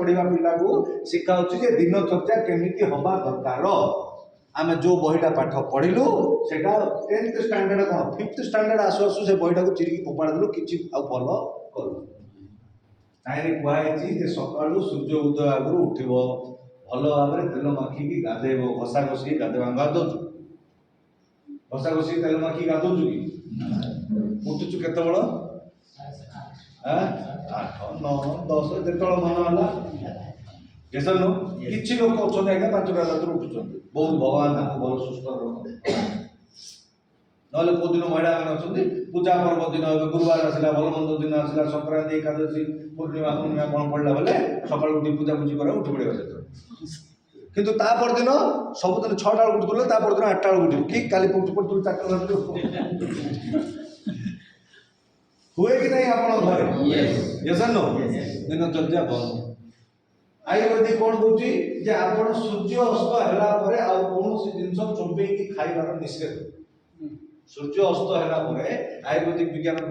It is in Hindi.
पढ़ा पिला को शिखाऊँ जे दिनचर्या केमिति हवा दरकार। आम जो बहीटा पाठ पढ़िलु से 10th स्टैंडर्ड कौन 5th स्टैंडर्ड आसु आसु से बहीटा को चिरिकी फोपाड़ी देलु कि फॉलो करू। ताई कहुई सकालू सूर्य उदय आगु उठब भल भाव तेल माखिकी गाधेब घसा घषि गाधेबा गाधु घसा घषि तेल माखिकी गाधुचु कि उठुचु केत बड़ 8 9 10 जो मन है कैसा नो किसी लोक अच्छा आज्ञा 5टा रात उठुं बहुत भगवान भल सुस्थ रख ना कौ दिन महिला मैंने पूजा पर्व दिन गुरुवार आसला भल मंद दिन आसला संक्रांति एकादशी पूर्णिमा पूर्णिमा कौन पड़ा बेले सका उठी पूजा पूजी कर उठी पड़ा से कितु तापर दिन सबुदिन 6टा बेलू उठुले तापर दिन 8टा बेलू उठू कि काली उठी पड़ू 4टा हुए कि नहीं आप घरे यस नो दिनचर्या बंद। आयुर्वेदिक कौन कौन आप सूर्य अस्त है कौन जिन चोबेक खाइबार निषेध सूर्य अस्त है आयुर्वेदिक विज्ञान